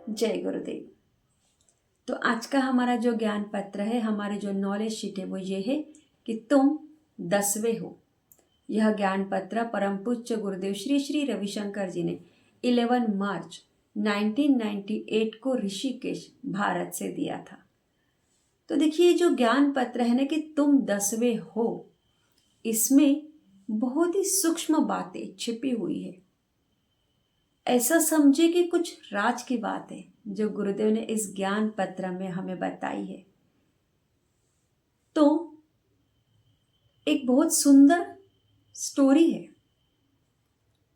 जय गुरुदेव। तो आज का हमारा जो ज्ञान पत्र है, हमारे जो नॉलेज शीट है वो ये है कि तुम 10वें हो। यह ज्ञान पत्र परम पूज्य गुरुदेव श्री श्री रविशंकर जी ने 11 मार्च 1998 को ऋषिकेश भारत से दिया था। तो देखिए, जो ज्ञान पत्र है ना कि तुम 10वें हो, इसमें बहुत ही सूक्ष्म बातें छिपी हुई है। ऐसा समझे कि कुछ राज की बात है जो गुरुदेव ने इस ज्ञान पत्र में हमें बताई है। तो एक बहुत सुंदर स्टोरी है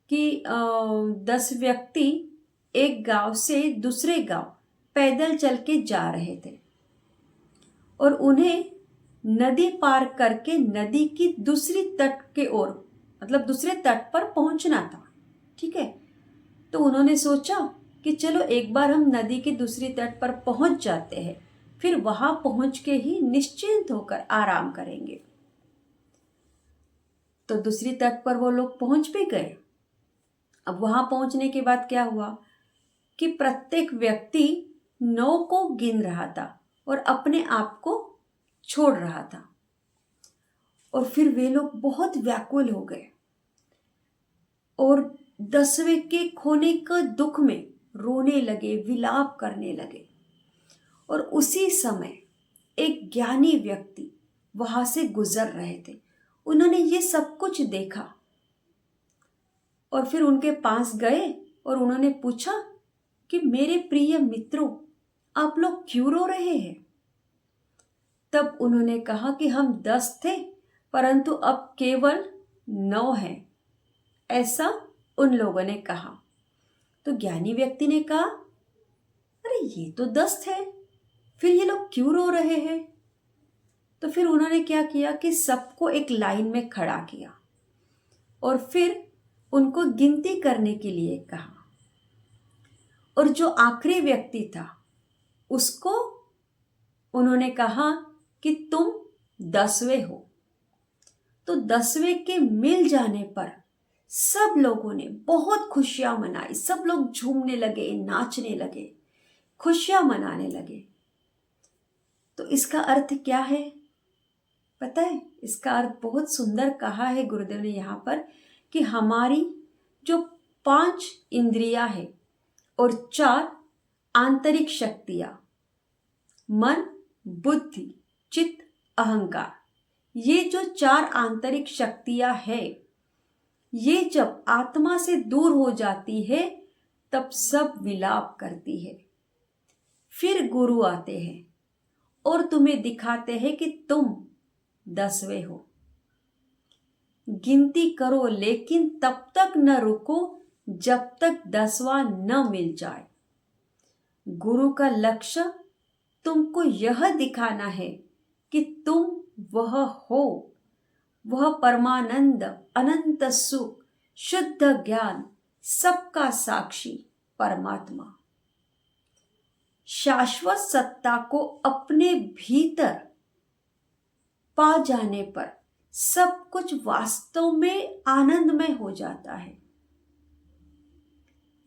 कि 10 व्यक्ति एक गांव से दूसरे गांव पैदल चल के जा रहे थे और उन्हें नदी पार करके नदी की दूसरी तट के ओर, मतलब दूसरे तट पर पहुंचना था। ठीक है, तो उन्होंने सोचा कि चलो एक बार हम नदी की दूसरी तट पर पहुंच जाते हैं, फिर वहां पहुंच के ही निश्चिंत होकर आराम करेंगे। तो दूसरी तट पर वो लोग पहुंच भी गए। अब वहां पहुंचने के बाद क्या हुआ कि प्रत्येक व्यक्ति नौ को गिन रहा था और अपने आप को छोड़ रहा था। और फिर वे लोग बहुत व्याकुल हो गए और 10वें के खोने का दुख में रोने लगे, विलाप करने लगे। और उसी समय एक ज्ञानी व्यक्ति वहां से गुजर रहे थे। उन्होंने ये सब कुछ देखा और फिर उनके पास गए और उन्होंने पूछा कि मेरे प्रिय मित्रों, आप लोग क्यों रो रहे हैं? तब उन्होंने कहा कि हम 10 थे परंतु अब केवल 9 हैं, ऐसा उन लोगों ने कहा। तो ज्ञानी व्यक्ति ने कहा, अरे ये तो 10 थे, फिर ये लोग क्यों रो रहे हैं? तो फिर उन्होंने क्या किया कि सबको एक लाइन में खड़ा किया और फिर उनको गिनती करने के लिए कहा। और जो आखिरी व्यक्ति था उसको उन्होंने कहा कि तुम 10वें हो। तो 10वें के मिल जाने पर सब लोगों ने बहुत खुशियां मनाई। सब लोग झूमने लगे, नाचने लगे, खुशियां मनाने लगे। तो इसका अर्थ क्या है पता है? इसका अर्थ बहुत सुंदर कहा है गुरुदेव ने यहाँ पर कि हमारी जो 5 इंद्रियां है और 4 आंतरिक शक्तियां, मन, बुद्धि, चित्त, अहंकार, ये जो 4 आंतरिक शक्तियां है, ये जब आत्मा से दूर हो जाती है तब सब विलाप करती है। फिर गुरु आते हैं और तुम्हें दिखाते हैं कि तुम 10वें हो। गिनती करो लेकिन तब तक न रुको जब तक 10वां न मिल जाए। गुरु का लक्ष्य तुमको यह दिखाना है कि तुम वह हो, वह परमानंद, अनंत सुख, शुद्ध ज्ञान, सबका साक्षी परमात्मा। शाश्वत सत्ता को अपने भीतर पा जाने पर सब कुछ वास्तव में आनंदमय हो जाता है।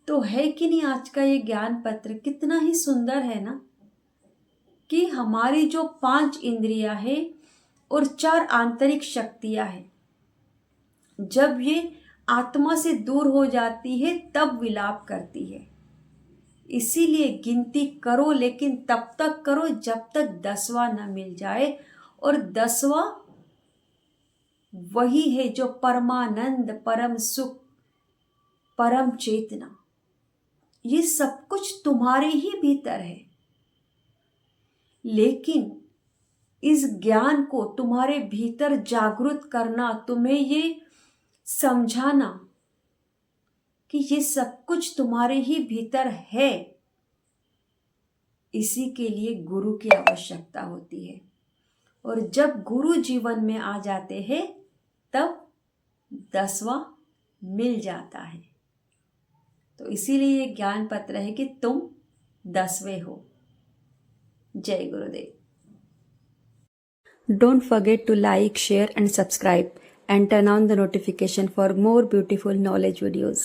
तो है कि नहीं आज का ये ज्ञान पत्र कितना ही सुंदर है ना, कि हमारी जो 5 इंद्रियां है और 4 आंतरिक शक्तियां है, जब ये आत्मा से दूर हो जाती है तब विलाप करती है। इसीलिए गिनती करो लेकिन तब तक करो जब तक 10वां न मिल जाए। और 10वां वही है जो परमानंद, परम सुख, परम चेतना, ये सब कुछ तुम्हारे ही भीतर है। लेकिन इस ज्ञान को तुम्हारे भीतर जागृत करना, तुम्हें ये समझाना कि ये सब कुछ तुम्हारे ही भीतर है, इसी के लिए गुरु की आवश्यकता होती है। और जब गुरु जीवन में आ जाते हैं तब 10वां मिल जाता है। तो इसीलिए ये ज्ञान पत्र है कि तुम 10वें हो। जय गुरुदेव। Don't forget to like, share and subscribe and turn on the notification for more beautiful knowledge videos.